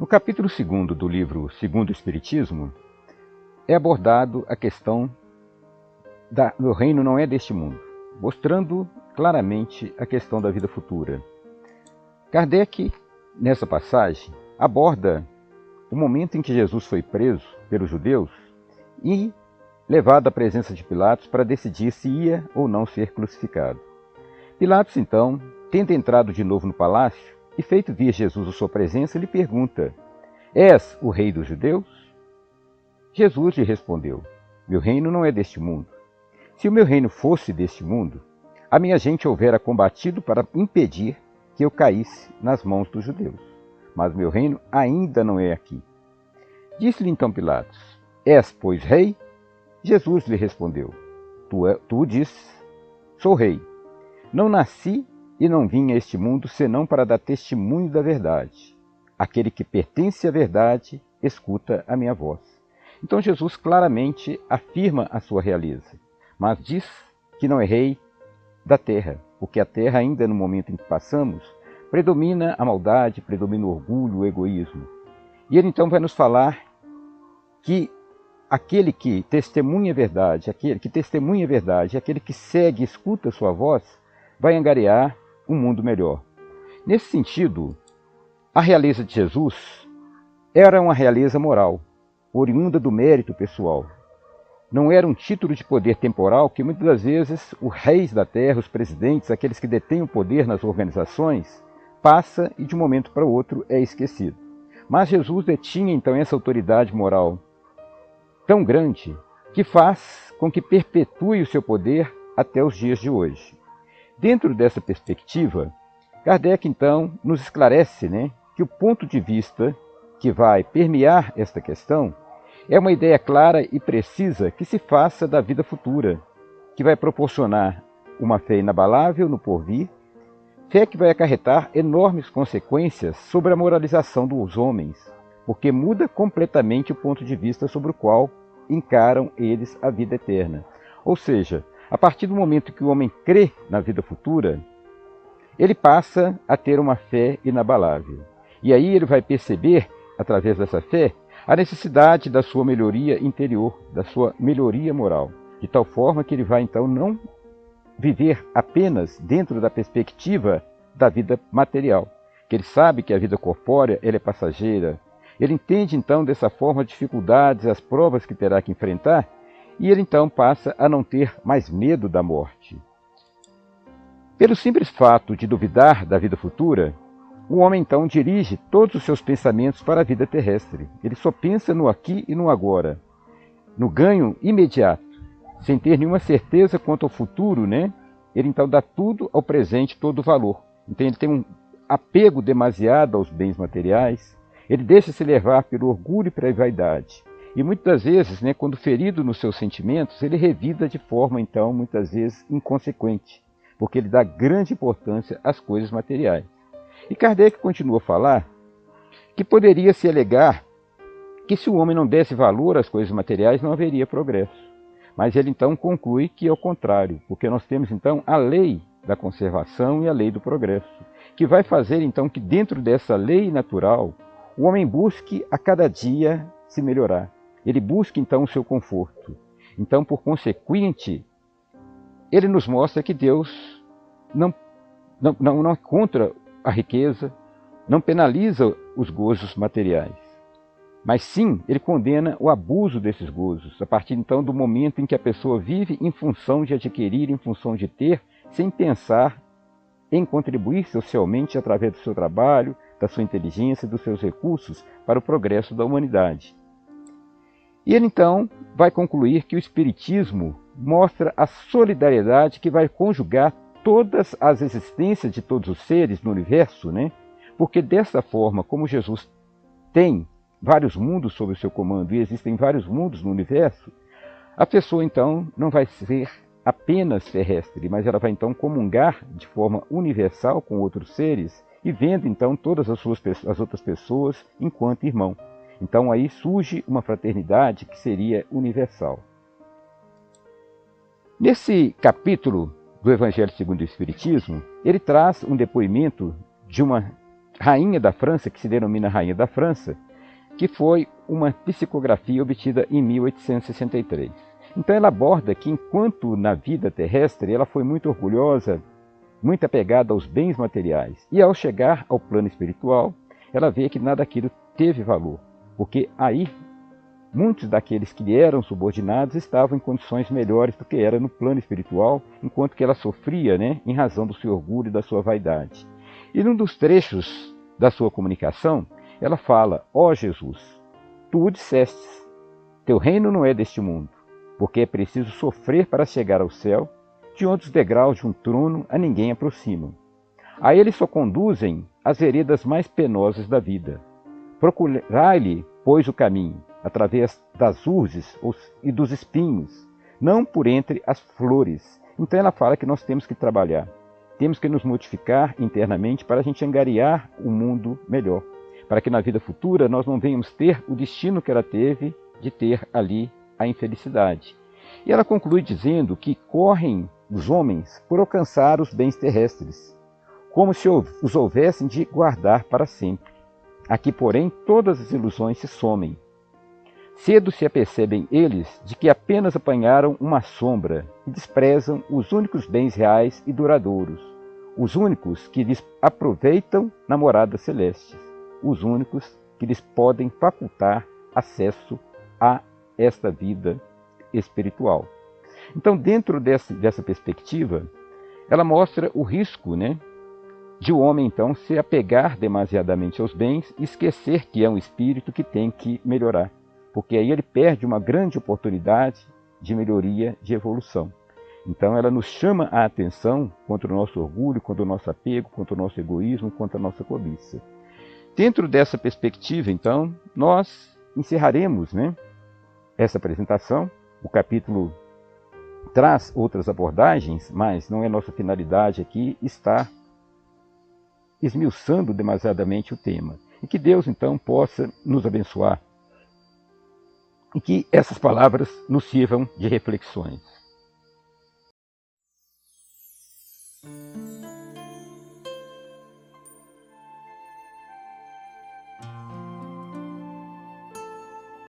capítulo 2º do livro Segundo o Espiritismo é abordado a questão do reino não é deste mundo, mostrando claramente a questão da vida futura. Kardec, nessa passagem, aborda o momento em que Jesus foi preso pelos judeus e levado à presença de Pilatos para decidir se ia ou não ser crucificado. Pilatos, então, tendo entrado de novo no palácio e feito vir Jesus à sua presença, lhe pergunta: És o rei dos judeus? Jesus lhe respondeu: Meu reino não é deste mundo. Se o meu reino fosse deste mundo, a minha gente houvera combatido para impedir que eu caísse nas mãos dos judeus. Mas meu reino ainda não é aqui. Disse-lhe então Pilatos: És, pois, rei? Jesus lhe respondeu: Tu dizes, sou rei. Não nasci e não vim a este mundo senão para dar testemunho da verdade. Aquele que pertence à verdade escuta a minha voz. Então Jesus claramente afirma a sua realeza, mas diz que não é rei da terra, porque a terra, ainda no momento em que passamos, predomina a maldade, predomina o orgulho, o egoísmo. E ele então vai nos falar que aquele que testemunha a verdade, aquele que segue e escuta a sua voz, vai angariar um mundo melhor. Nesse sentido, a realeza de Jesus era uma realeza moral, oriunda do mérito pessoal. Não era um título de poder temporal que muitas das vezes os reis da terra, os presidentes, aqueles que detêm o poder nas organizações, passa e de um momento para o outro é esquecido. Mas Jesus detinha então essa autoridade moral tão grande que faz com que perpetue o seu poder até os dias de hoje. Dentro dessa perspectiva, Kardec então nos esclarece, que o ponto de vista que vai permear esta questão é uma ideia clara e precisa que se faça da vida futura, que vai proporcionar uma fé inabalável no porvir, fé que vai acarretar enormes consequências sobre a moralização dos homens, porque muda completamente o ponto de vista sobre o qual encaram eles a vida eterna. Ou seja, a partir do momento que o homem crê na vida futura, ele passa a ter uma fé inabalável. E aí ele vai perceber, através dessa fé, a necessidade da sua melhoria interior, da sua melhoria moral, de tal forma que ele vai então não viver apenas dentro da perspectiva da vida material, que ele sabe que a vida corpórea ela é passageira. Ele entende então dessa forma as dificuldades, as provas que terá que enfrentar, e ele então passa a não ter mais medo da morte. Pelo simples fato de duvidar da vida futura, o homem então dirige todos os seus pensamentos para a vida terrestre. Ele só pensa no aqui e no agora, no ganho imediato, sem ter nenhuma certeza quanto ao futuro, Ele então dá tudo ao presente, todo o valor. Então ele tem um apego demasiado aos bens materiais, ele deixa-se levar pelo orgulho e pela vaidade. E muitas vezes, quando ferido nos seus sentimentos, ele revida de forma, então, muitas vezes inconsequente, porque ele dá grande importância às coisas materiais. E Kardec continua a falar que poderia se alegar que se o homem não desse valor às coisas materiais, não haveria progresso. Mas ele então conclui que é o contrário, porque nós temos então a lei da conservação e a lei do progresso, que vai fazer então que dentro dessa lei natural, o homem busque a cada dia se melhorar. Ele busca então o seu conforto. Então, por consequente, ele nos mostra que Deus não é contra a riqueza, não penaliza os gozos materiais. Mas sim, ele condena o abuso desses gozos, a partir então do momento em que a pessoa vive em função de adquirir, em função de ter, sem pensar em contribuir socialmente através do seu trabalho, da sua inteligência, dos seus recursos para o progresso da humanidade. E ele então vai concluir que o Espiritismo mostra a solidariedade que vai conjugar todas as existências de todos os seres no universo, Porque dessa forma, como Jesus tem vários mundos sob o seu comando e existem vários mundos no universo, a pessoa então não vai ser apenas terrestre, mas ela vai então comungar de forma universal com outros seres e vendo então todas as outras pessoas enquanto irmão. Então aí surge uma fraternidade que seria universal. Nesse capítulo do Evangelho segundo o Espiritismo, ele traz um depoimento de uma rainha da França, que se denomina Rainha da França, que foi uma psicografia obtida em 1863. Então ela aborda que enquanto na vida terrestre ela foi muito orgulhosa, muito apegada aos bens materiais, e ao chegar ao plano espiritual, ela vê que nada daquilo teve valor, porque aí muitos daqueles que lhe eram subordinados estavam em condições melhores do que era no plano espiritual, enquanto que ela sofria, em razão do seu orgulho e da sua vaidade. E num dos trechos da sua comunicação, ela fala: ó Jesus, tu o dissestes, teu reino não é deste mundo, porque é preciso sofrer para chegar ao céu, de onde os degraus de um trono a ninguém aproximam. A ele só conduzem as veredas mais penosas da vida. Procurai-lhe, pois, o caminho, através das urzes e dos espinhos, não por entre as flores. Então ela fala que nós temos que trabalhar, temos que nos modificar internamente para a gente angariar o mundo melhor, para que na vida futura nós não venhamos ter o destino que ela teve de ter ali a infelicidade. E ela conclui dizendo que correm os homens por alcançar os bens terrestres, como se os houvessem de guardar para sempre. Aqui, porém, todas as ilusões se somem. Cedo se apercebem eles de que apenas apanharam uma sombra e desprezam os únicos bens reais e duradouros, os únicos que lhes aproveitam na morada celeste, os únicos que lhes podem facultar acesso a esta vida espiritual. Então, dentro dessa perspectiva, ela mostra o risco, de o homem, então, se apegar demasiadamente aos bens e esquecer que é um espírito que tem que melhorar, porque aí ele perde uma grande oportunidade de melhoria, de evolução. Então, ela nos chama a atenção contra o nosso orgulho, contra o nosso apego, contra o nosso egoísmo, contra a nossa cobiça. Dentro dessa perspectiva, então, nós encerraremos, essa apresentação. O capítulo traz outras abordagens, mas não é nossa finalidade aqui estar esmiuçando demasiadamente o tema. E que Deus, então, possa nos abençoar e que essas palavras nos sirvam de reflexões.